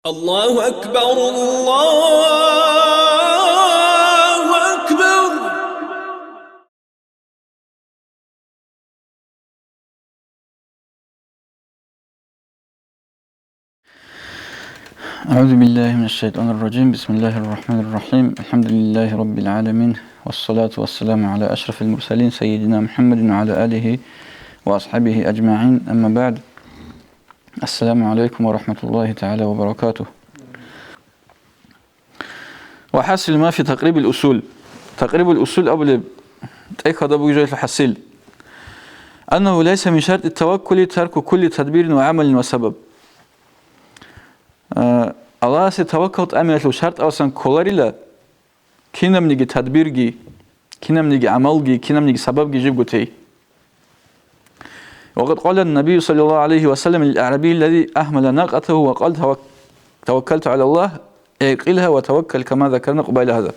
الله أكبر الله أكبر. أعوذ بالله من الشيطان الرجيم. بسم الله الرحمن الرحيم. الحمد لله رب العالمين، والصلاة والسلام على أشرف المرسلين سيدنا محمد وعلى آله وأصحابه أجمعين. أما بعد، السلام عليكم ورحمة الله تعالى وبركاته. وحاصل ما في تقريب الأصول. تقريب الأصول قبل هذا بوجه الحصيل أنه ليس من شرط التوكل ترك كل تدبير وعمل وسبب. الله توكلت أمينة شرط أصلا كولاريلا كنا منيجي تدبيرجي، كنا منيجي عملجي، كنا منيجي سببجي جيبوتي. وقد قال النبي صلى الله عليه وسلم للأعرابي الذي أهمل ناقته وقال توكلت على الله اعقلها وتوكل كما ذكرنا قبيل هذا.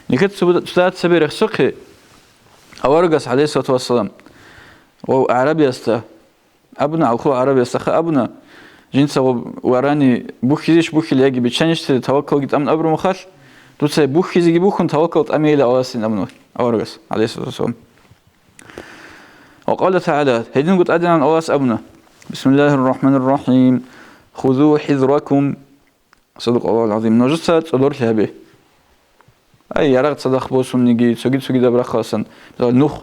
لكي تستطيع سبيل السقه أورقس عليه الصلاة والسلام وأعرابي يستا أبنا أخو عربي يستخ أبنا جنسا وراني بوخيزيش بوخي ليجي بتشانيش توكل جت أمن أبر مخاش دوتسا بوخيزي بوخن توكلت أمي إلى أواسين أبنه أورقس عليه الصلاة والسلام. وقال تعالى هيدين قد أدنى عن أواس أبنه بسم الله الرحمن الرحيم خذوا حذركم. صدق الله العظيم. نجسة صدور شهبه أي يرغت صدق بوسون نجي سجد دبر خاصا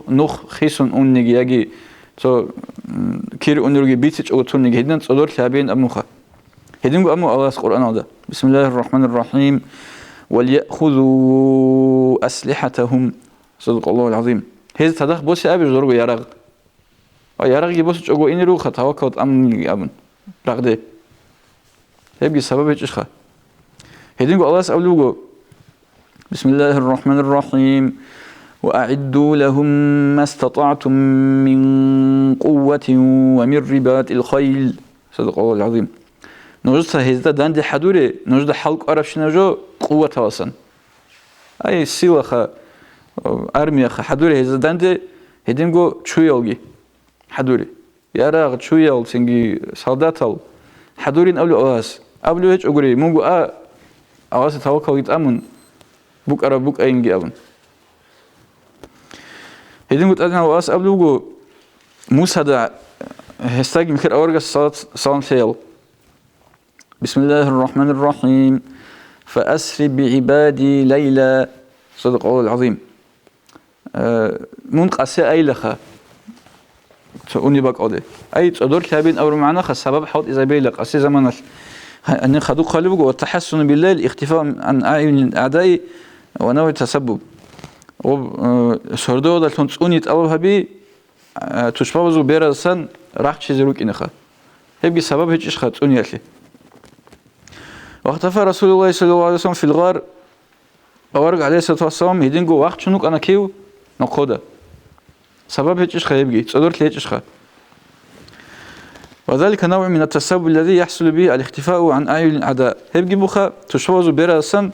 نخ خيسون أون نجي يجي تو كير أنرجي بيتش أو تون نجي هيدين صدور شهبين أموخا هيدين أمو أواس قرآن هذا بسم الله الرحمن الرحيم وليأخذوا أسلحتهم. صدق الله العظيم. هذا صدق بوس أبي جرو يرغ يرغ يبوس تجو إني روخ توكلت أمن أبن رغده هيبقى سبب إيشخا هيدين الله سألوه بسم الله الرحمن الرحيم وأعدوا لهم ما استطعتم من قوة ومن رباط الخيل. صدق الله العظيم. نجد هذا داند حدوري نجد حلق عرب شنجو قوة واسن أي سيلة خا أرمية خا حدوري هذا داند هيدين جو شويالجي حدوري يراغ شويال سنجي سالداتال حدورين أولو أواس أولو هيج أقولي مونجو أواس توكل يتأمن بوك أرا بوك أينجي أبن هيدين قلت أدنى أواس أولو موسى دا هستاج مكر أورغ الصلاة سيال بسم الله الرحمن الرحيم فأسر بعبادي ليلى. صدق الله العظيم. منقسي أي لخا تقولني بق أودي أي تدور كابين أو معنا خسبب حوت إذا بيلق أسي زمانش أن خدوق خالبه والتحسن بالله الاختفاء عن أعين الأعداء ونوع التسبب وشردو ده تونسوني تقلبها بي تشبابزو بيرسن راح تشيزروك إنخا هيبقى سبب هيك إيش خاتوني أكلي. واختفى رسول الله صلى الله عليه وسلم في الغار أورق عليه الصلاة والسلام يدينجو وقت شنوك أنا كيو نقوده سبب هيك إيش خيبقي تصدرت ليك إيش خا وذلك نوع من التسبب الذي يحصل به الاختفاء عن أعين الأعداء. هيبقي بخا تشبابزو بيرسن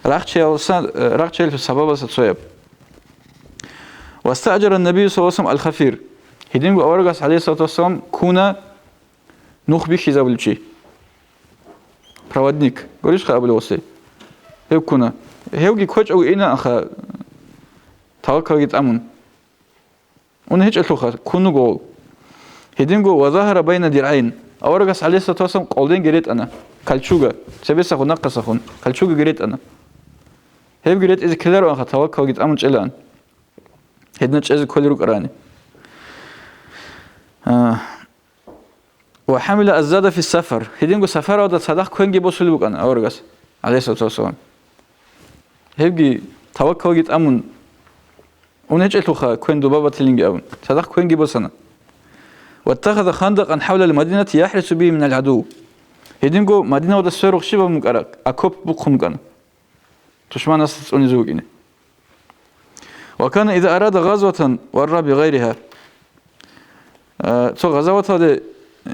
راح تشيل في السبب ستصيب. واستأجر النبي صلى الله عليه وسلم الخفير هيدين أورغس عليه الصلاة والسلام كونا نخبي خزابلشي проводник говоришь خا أبو وسي هيب كونا هيوجي كوج أو إنا أخا توكل يتأمن ونهج أتلوخا كونو قول هيدين وظهر بين درعين أورغس عليه الصلاة والسلام قولين جريت أنا كالشوجا سبيس أخو نقص أخون كالشوجا جريت أنا هيب جريت إذا كلارو أخا توكل يتأمن شلان هيدنا إذا كلارو قراني وحمل الزاد في السفر هيدين سفر وده صدق كون جيبو سلوك أنا أورغس عليه الصلاة والسلام هيبقي توكل يتأمن ونهج أتلوخا كون دبابة تلينجي أون صدق كون جيبو سنة. واتخذ خندقا حول المدينة يحرس به من العدو هيدين مدينة وده سيروخ شبه مكارك أكوب بقهم كان تشمع ناس تسوني زوجيني. وكان إذا أراد غزوة ورى بغيرها تو غزوة هذا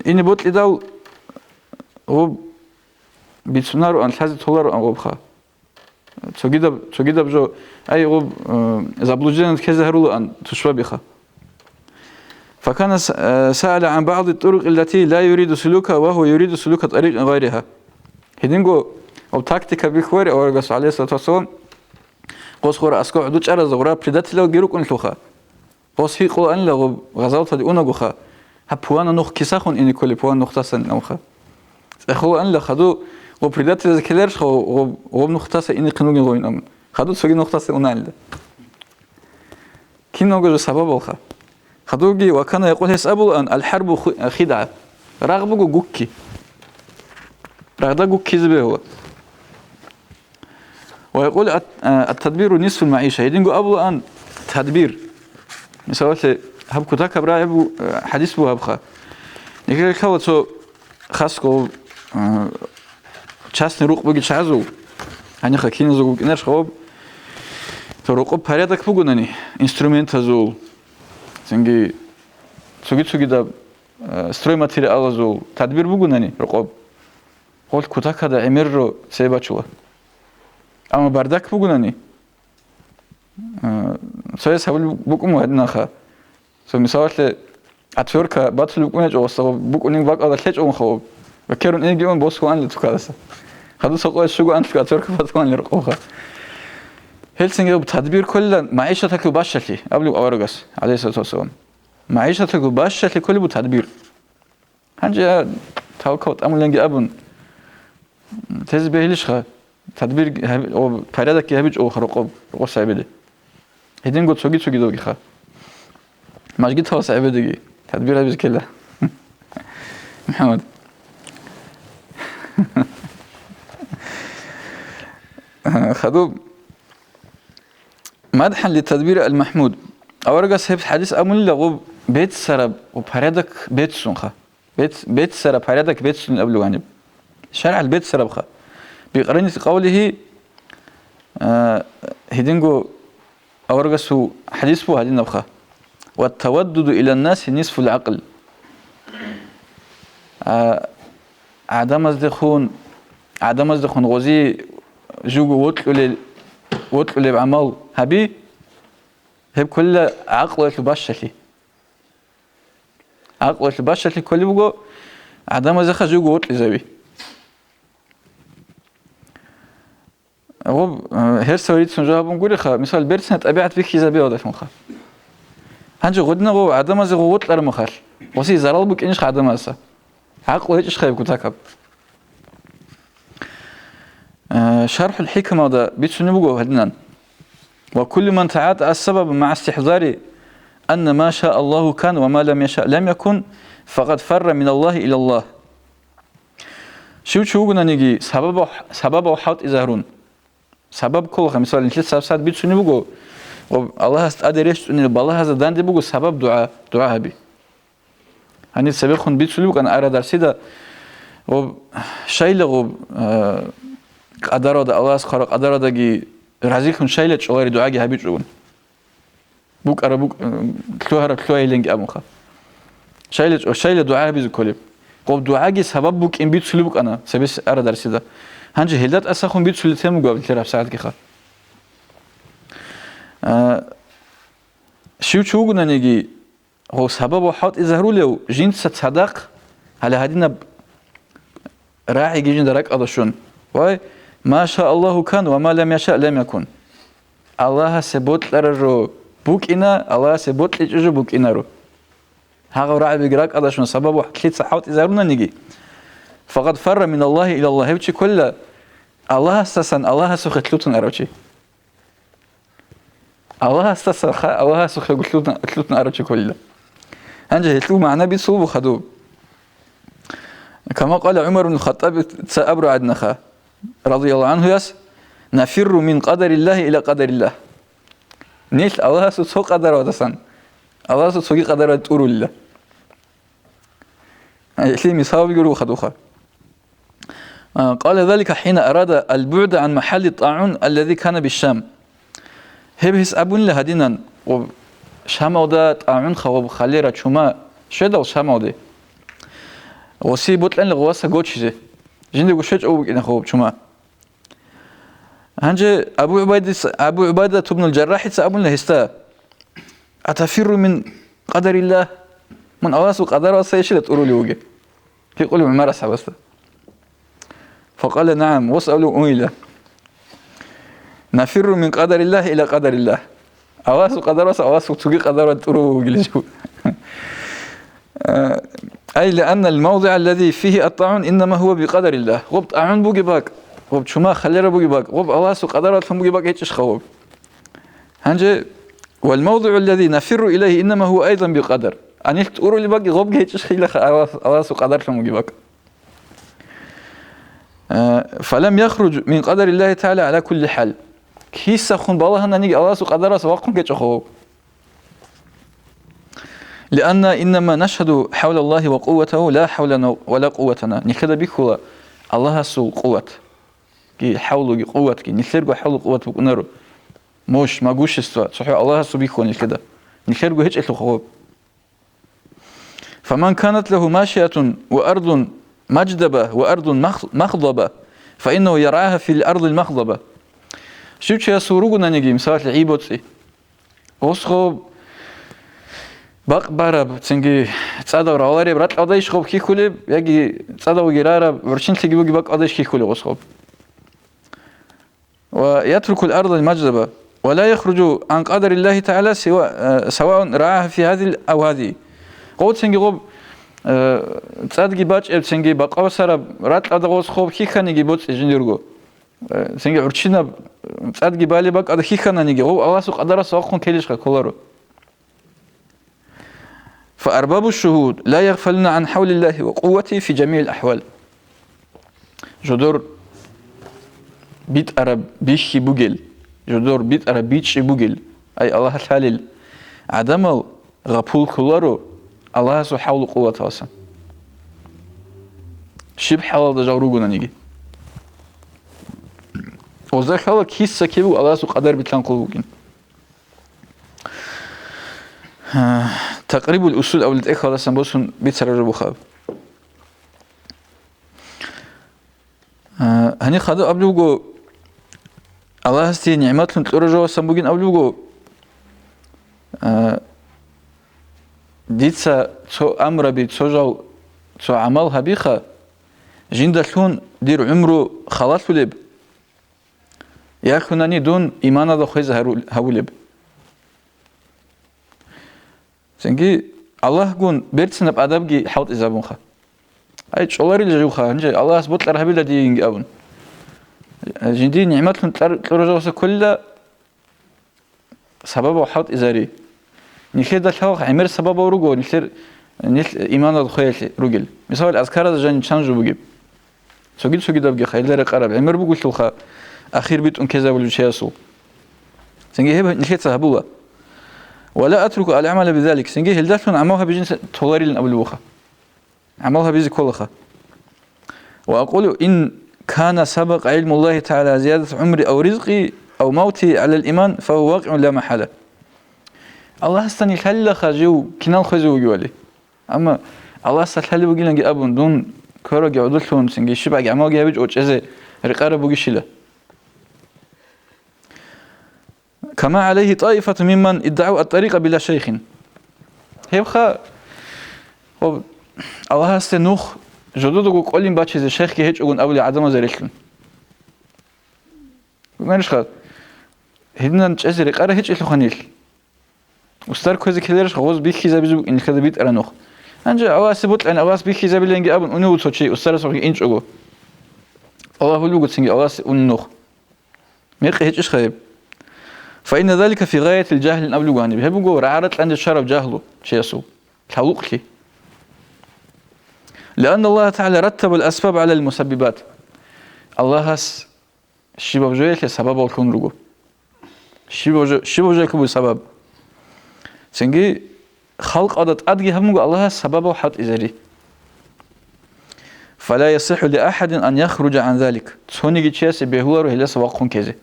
إني بوت لداو هو بيتسنارو أن الحزة تولارو أن غبخا تجد بجو أي غب زبلوجين كذا هرولو أن تشوا بخا فكان سأل عن بعض الطرق التي لا يريد سلوكها وهو يريد سلوك طريق غيرها هدينجو أو تكتيكا بيخوري أو رجس عليه الصلاة والسلام قوس خورا أسكو عدوش على زغرا بريدات لو جيروك أنتوخا قوس هي قول أن لغو غزالة دي أنا جوخا هبوانا نخ كيساخون إني كل بوان نختصن نوخا أخو أن لخدو وبريدات ذكرش خو نختص إني قنوجي غوين أم خدو سوي نختص أنا عنده كين نوجو سبب الخا خدوجي وكان يقول يسأبوا أن الحرب خدعة رغبو جوكي رغدا جوكي زبيه هو ويقول التدبير نصف المعيشة يدينجو أبو أن تدبير مثلا هب كتاك برا أبو حديث بو هبخا نكيل كهو تو خاصكو частный рук بگی چازو هنی خاکین زوگ اینش خوب تو روکو پریدک بگوننی інструмент زول سنگی سوگی دا سтрой материал زول تدبیر بگوننی روکو قول کتاک دا امیر رو سیبا چوا اما بردک بگوننی سویس حول بکوم و هدنا خا سو مثال اتورکا باتل بکونه جو واسه بکونیم باق آدر کج اون خوب و کرون اینگی اون باز کوان لطو کارسه خدو سقوط شو عن في اتوركا باتكون لرقوها هلسنجي بتدبير كل معيشتك وباشتي قبل أورجس عليه الصلاة والسلام معيشتك وباشتي كل بتدبير هنجي توقعت أمر لنجي أبن تزبه ليش خا تدبير أو فريدك يهبج أو خرقوب رقص عبده هدين قد سوقي دوغي خا ماش قد هو عبده تدبير هبج كله محمد خدوب مدحا للتدبير المحمود أورجس هبت حديث أمول لغو بيت سرب وبريدك بيت سنخا بيت سرب بريدك بيت سن قبل وانب شرع البيت سرب خا بقرينة قوله هيدينجو أورجس حديث بو هدين نبخا والتودد إلى الناس نصف العقل عدم أصدخون غزي جوجو وطلو بعمل هبي هب كل عقل البشري عقل البشري كل بقى عدم زخ جوجو وطلو زبي هو هرسوريت سنجاب نقول خا مثال بيرسنة طبيعة فيك زبي هذا فمخا هنجي غدنا هو عدم زخ وطلو رمخال وسي زرال بك إنش عدم زخ عقل هيك إيش خايف كتاكب شرح الحكمة ده بيتسنبوه هدنان وكل من تعاطى السبب مع استحضار أن ما شاء الله كان وما لم يشاء لم يكن فقد فر من الله إلى الله شو قلنا نيجي سبب وحاط إزهرون سبب كل مثال نشيل سبب بيتسنبوه والله استأدريش إن بالله هذا دان دي سبب دعاء هبي هني سببهم بيتسنبوه أنا أرى درسيدا وشيء لغو قدر ده الله سخر قدر ده جي رزقهم شيء لتشوار دعاء جي هبيج رون بوك أرى بوك كلوه يلينج أمخا شيء لدعاء هبيج كليب قب دعاء جي سبب بوك إن بيت سلوك أنا سبيس أرى درسي ده هنجي هلدات أسخون بيت سلتهم قبل ترى بساعد كخا شو قلنا نيجي هو سبب وحاط إزهروا له جنس صدق على هدينا راعي جين درك أضشون واي ما شاء الله كان وما لم يشاء لم يكن الله سبوت لرجو بوك إنا الله سبوت لجو بوك إنا رو هذا راعي بجراك أضشون سبب وحكيت صحوت إزهرونا نيجي فقد فر من الله إلى الله هبتشي كل الله استسن الله سخت لوتن أروتشي الله استسن الله سخت لوتن أروتشي كله هنجي هتلو معنا بيصوب وخدوب كما قال عمر بن الخطاب سأبرو عدنخا رضي الله عنه يس نفر من قدر الله إلى قدر الله نيش الله سو قدر ودسان الله سو قدر تورو الله إحلي مصاب يقولوا خدوخا قال ذلك حين أراد البعد عن محل الطاعون الذي كان بالشام هبهس أبون لهدينا وشام ودا طاعون خواب خليرة شما شدا وشام ودا وسي بطلن لغواسة قوتشي جندي قشج أو إن خواب شما هنجي أبو عبادة بن الجراح أبون لهستا أتفر من قدر الله من أواس وقدر وسيشلت أولو لي وجه يقول عمر أصحاب فقال نعم واسألوا أويلا نفر من قدر الله إلى قدر الله أواسو قدر أواسو تجي قدر ترو جلسوا أي لأن الموضع الذي فيه الطاعون إنما هو بقدر الله غب طاعون بوجي باك غب شما خلينا بوجي باك غب أواسو قدرات فم بوجي باك هيتش خواب هنجي والموضع الذي نفر إليه إنما هو أيضا بقدر أني تقولوا اللي باقي غب هيتش خيلة أواسو قدر فم بوجي باك فلم يخرج من قدر الله تعالى على كل حال كيس خون بالله أن نيجي أواسو قدرات واقم كيتش خواب لأن إنما نشهد حول الله وقوته لا حولنا ولا قوتنا نخذ بكلا الله سو قوة كي حوله قوة كي نخرج حول قوة بكنارو موش ما جوش استوى صحيح الله سو بيكون كده نخرج هيك الخواب فمن كانت له ماشية وأرض مجدبة وأرض مخضبة فإنه يرعاها في الأرض المخضبة شو شيء سورونا نجيم ساعات العيبوتي وصخب باق بارب تنجي تصادو راولي برات قدايش خوب كي كولي يجي تصادو جرارة برشين تجيبو باق قدايش كي كولي وصخب ويترك الأرض المجدبة ولا يخرج عن قدر الله تعالى سواء رعاها في هذه أو هذه قوت تنجي غوب تصادقي باج تنجي باق أوسر رات قدايش خوب كي كان يجي بوت جنديرجو تنجي عرشنا تصادقي بالي باق قدايش كي كان يجي غوب أواسو قدرة سواقون كيليش كولارو فأرباب الشهود لا يغفلن عن حول الله وقوته في جميع الأحوال جدور بيت أرب بيشي بوجل جدور بيت أرب بيشي بوجل أي الله الحليل عدم غفول كلارو الله سو حول قوته أصلا شبه حوال دجاوروغونا نيجي وذاك الله كيس سكيبو الله سو قدر بيتلان قلوبين تقريب الأصول أو الإخوة خلاص نبصون بيتسرجوا بخاب هني خدوا أبلغوا الله هستي نعمتهم تلرجوا سنبوجين أبلغوا ديتسا تو أمر بيتسوجوا تو عملها بيخا جندلون دير عمره خلاص ولب يأخذني دون إيمان هذا خويز هولب سنجي الله قون بيرتسنا بأدب حوت إزابون خا أي شغلاري اللي جوخا نجي الله سبوت الأرهبي الذي ينجي أبون جندي نعمتهم تلرجوا كلها سببه حوت إزاري نخير ده الحوق عمر سببه رجو نخير إيمان الخير رجل مثال أذكار هذا جاني تشانجو بجيب سوجي ده بجي خير ده قرب عمر بقول شلخا أخير بيت كذا ولا شيء يسوع سنجي هي نخير سهبوه ولا أترك العمل بذلك سنجي هلدافن عموها بجنس تولاري لنقبلوخا عموها بيزي كلخا وأقول إن كان سبق علم الله تعالى زيادة عمري أو رزقي أو موتي على الإيمان فهو واقع لا محالة الله استني خلخا جو كنال خزو جوالي أما الله استخلي بقيلن جي أبون دون كورا جودلون سنجي شبع عمو جابج أو جزء رقارة بقيشيله كما عليه طائفة ممن ادعوا الطريق بلا شيخ هيبخا الله استنوخ جدودو قولين باتشيز الشيخ كي هيج اون اولي عدم زريكن مانش خا هدنا نجزري قرا هيج الخنيل وستار كوزي كيلرش خوز بيخي زابيزو ان خذ بيت ارنوخ انجا اواس بوت ان اواس بيخي زابيلنجي ابن اونو توشي وستار سوخي انجو الله لوغو تسنجي اواس اونوخ ميق هيج خايب فإن ذلك في غاية الجهل أبلغ عني بهبقوا رعارت عند الشرف جهله شيسو تحوقك لأن الله تعالى رتب الأسباب على المسببات الله هس شباب جويك سبب الكون رجو شباب جويك بسبب سنجي خلق عدد أدقي همو الله سبب حط إزاري فلا يصح لأحد أن يخرج عن ذلك توني جيش بهو روح لسه واقون كذا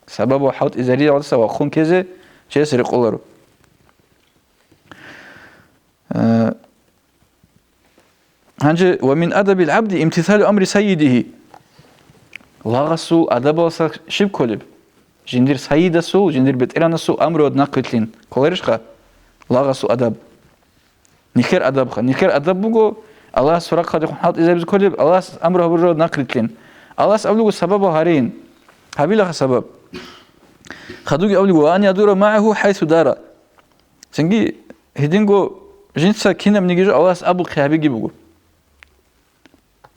سبب حط إزاري على سوا خون كذا شيء سرق الله هنجي ومن أدب العبد امتثال أمر سيده لاغسو أدب وصل شب كلب جندير سيد سو جندير بتيران سو أمر ودناقتلين كليرش خا لاغسو أدب نخير أدب خا نخير أدب بقو الله سرق خد حط إزاري كلب الله أمره برو ناقتلين Allahs أولو سبب هارين هابيلا سبب خدوجي أولو وأن يدور معه حيث دار سنجي هدينجو جنسا كنا منيجي Allahs أبو خيابي جيبوجو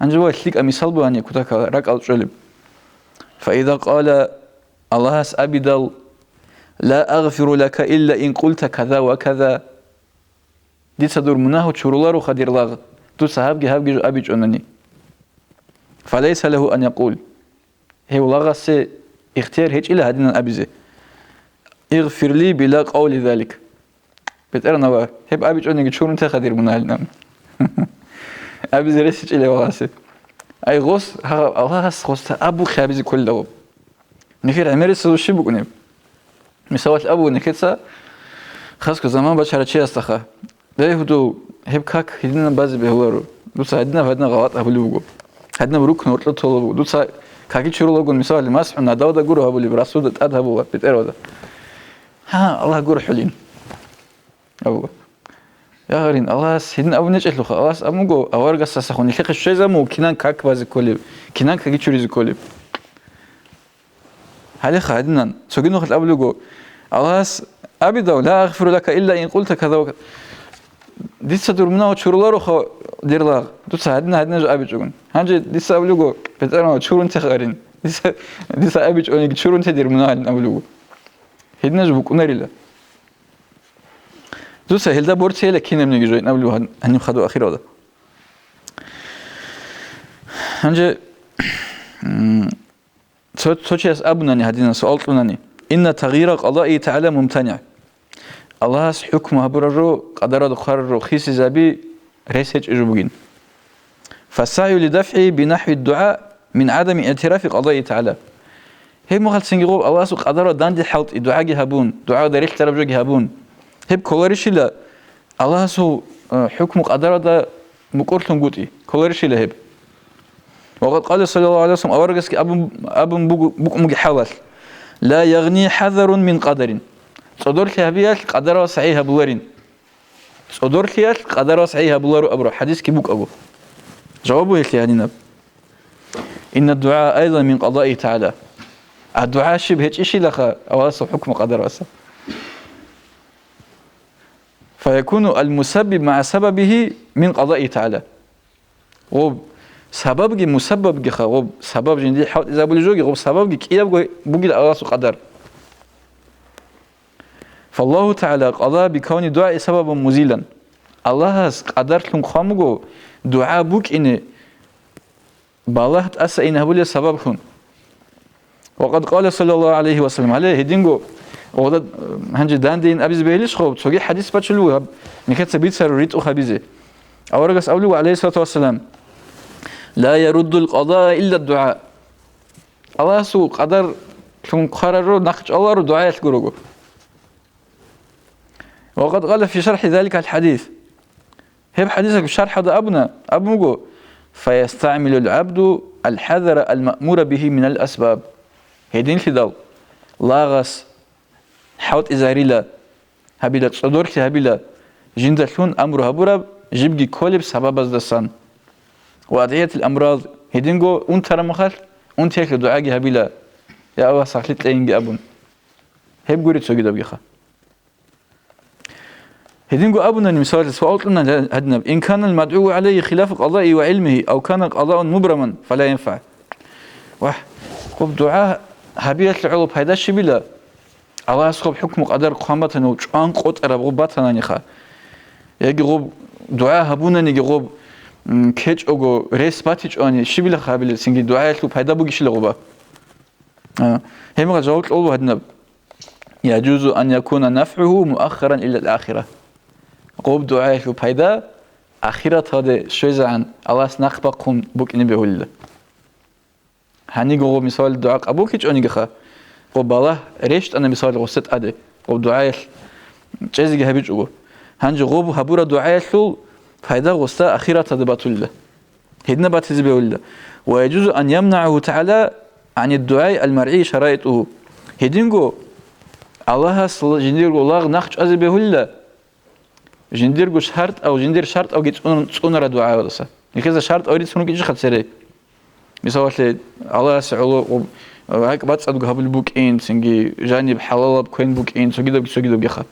أنجوا يخليك أمثال بواني كتاك رك الجلب فإذا قال Allahs أبدل لا أغفر لك إلا إن قلت كذا وكذا دي صدور مناه شرولار وخدير لاغ تو صحابي هابجي أبي جونني فليس له أن يقول هي والله سي اختيار هيك إلى هدينا أبيزه اغفر لي بلا قول ذلك بتقرنا بقى هب أبي جونني شو أنت خدير مناه لنا أبيزه رسيج إلى واسه أي غص الله غص أبو خابز كله نفير عمري سو شي بكوني مسوات أبو نكتسا خاصك زمان بشر شيء استخا ده هدو هب كاك هدينا بعض بهوارو دوسا هدنا غلط أبلوجو هدنا بروك نورتلو طلبو دوسا كاكي شرولوجون مثال المسح نداودا جورو هبولي براسود أدهبوا بتأرودا ها الله جور حلين أبو يا غرين الله هدنا أبو نجح لخا الله أموجو أورجا ساسخوني خير الشيء زمو كنان كاك بعض كولي كنان كاكي شوري كولي هل خادنا سجنوا خد أبلوجو الله أبدا لا أغفر لك إلا إن قلت كذا وكذا دي صدور منا وشرولارو خو ديرلاغ دوسا هدنا جو أبي جون هنجي دي أبلوجو بتأرنا شورون تخارين دي أبي جون شورون تدير منا أبلوجو هدنا جو بكوناريلا دوسا هلدا بورتي لكن من يجوا أبلوجو هنيم خدوا أخيرا ده هنجي سوتشيس أبناني هدينا سؤالتناني إن تغيير قضاء تعالى ممتنع الله حكمه بررو قدر دخار خيس زبي ريسج إجبوجين فالسعي لدفعه بنحو الدعاء من عدم اعتراف قضاء تعالى هي مخل سنجيغو الله سو قدر داندي حوت الدعاء جهبون دعاء دريخ تربجو جهبون هي كولاريش لا الله سو حكم قدر دا مقرتم قوتي كولاريش لا هب وقد قال صلى الله عليه وسلم أورجس أبن بوك مجحول لا يغني حذر من قدر صدور كهبيات قدر صحيح بولارين صدور كيات قدر صحيح بولارو أبرو حديث كبوك أبو جوابه هيك يعني نب إن الدعاء أيضا من قضاء تعالى الدعاء شبه هيك إشي لخا أواصل حكم قدر أصلا فيكون المسبب مع سببه من قضاء تعالى وب سبب جي مسبب جي خا سبب جندي حاول إذا بقول جوجي سبب جي كيا بقول أواصل قدر فالله تعالى قضى بكون الدعاء سببا مزيلا الله قدر لهم خامجو دعاء بوك إن بالله تأسى إنه بولي سببهم وقد قال صلى الله عليه وسلم عليه هدينجو وقد هنجي داندين أبيز بيليش خوب تسوي حديث بتشلوه نكت سبيت سروريت أخبيزه أورجس أولو عليه الصلاة والسلام لا يرد القضاء إلا الدعاء الله سو قدر لهم قرروا نخش الله دعاء يذكروا وقد قال في شرح ذلك الحديث هب حديثك بشرح هذا أبنجو فيستعمل العبد الحذر المأمور به من الأسباب هيدين في لاغس حوت إزاريلا هبيلا تصدور كي هبيلا جندلون أمر هبورا جيبجي كولب سبب الدسان وأدعية الأمراض هيدينجو ترى مخال هيك دعاء هبيلا يا أبا سخلت لينجي أبون هب جوري تسوي دبيخة هدينجو أبونا المثال سؤالنا هدنا إن كان المدعو عليه خلاف قضائه وعلمه أو كان قضاء مبرما فلا ينفع قب دعاء هبية العلوب هيدا الشبيلة الله يسخب حكم قدر قامتنا وشان قطر بغباتنا نخا يجي غب دعاء هبونا نيجي غب كيج أو ريس باتيج أني شبيلة خابيلة سنجي دعاء العلوب هيدا بوجيش لغبا هم غزوات الأول هدنا يجوز أن يكون نفعه مؤخرا إلى الآخرة قوب دعاء العلوب هيدا آخرة هذا شوية عن الله سنخبقهم بوك نبيه الله هني جو مثال دعاء أبوك إيش أني جخا قب الله ريشت أنا مثال غصت أده قب دعاء جزء جهبيج أبو هنج غوب هبورا دعاء شو فايدة غصة أخيرة تدبات الله هدنا باتزبه الله ويجوز أن يمنعه تعالى عن الدعاء المرعي شرائطه هدينجو الله صل جندير الله نخش أزبه الله جندير شرط أو جندير شرط أو جت أون دعاء ولا سا نكذا شرط أو جت سنو كيش خد سري مثلا الله سعلو هيك بتصدق قبل بوكين سنجي جانب حلال بكوين بوكين سجيدو بيخا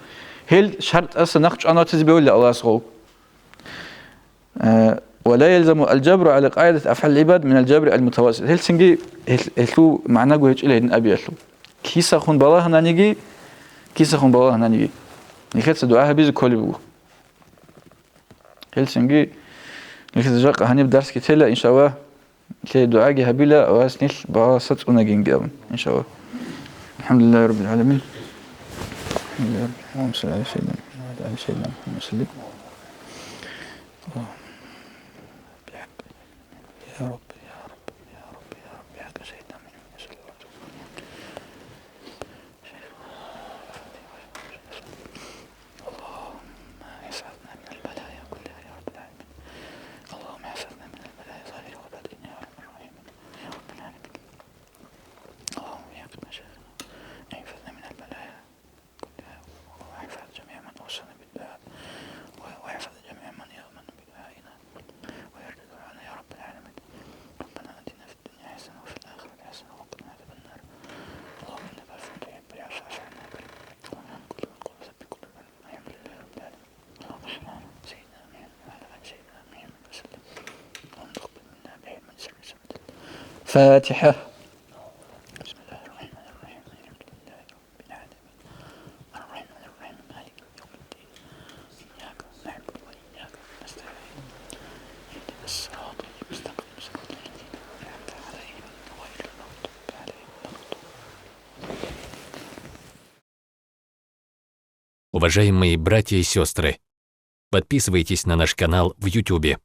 هل شرط أصلا نخش أنا تزبي ولا الله سعو ولا يلزم الجبر على قاعدة أفعال العباد من الجبر المتوسط هل سنجي هل معناه جوهج إلى إن أبي أسلو كيس أخون بالله هنانيجي كيس أخون بالله هنانيجي نخيت دعاها بيز كل بو هل سنجي نخيت جاق هني بدرس كتير إن شاء الله كي دعاء هبيلا واسنيل باسط ونجين جابن إن شاء الله الحمد لله رب العالمين الحمد لله اللهم صل على سيدنا محمد وعلى سيدنا محمد وسلم يا رب يا رب يا رب يا رب بحق سيدنا محمد صلى الله عليه وسلم اللهم احفظنا من البلايا كلها يا رب العالمين اللهم احفظنا من البلايا ظاهرها وباطنها يا رب الراحمين يا رب العالمين اللهم احفظ مشايخنا احفظنا من البلايا كلها واحفظ جميع من اوصانا بالدعاء واحفظ جميع من يؤمن بدعائنا ويرد دعانا يا رب العالمين ربنا آتنا في الدنيا حسنة وفي الآخرة حسنة وقنا عذاب النار اللهم إنك عفو تحب العفو فاعف عنا اللهم عن كل من قل ثبت كل من الحمد لله رب العالمين اللهم صل على سيدنا محمد وعلى آل سيدنا محمد وسلم اللهم تقبل منا بحرمة سر سمة الفاتحة بسم الله الرحمن الرحيم الحمد لله رب العالمين الرحمن الرحيم مالك يوم الدين إياك نعبد وإياك نستعين اهدنا الصراط المستقيم صراط الذين أنعمت عليهم غير المغضوب عليهم ولا الضالين. Уважаемые братья и сестры, подписывайтесь на наш канал в YouTube.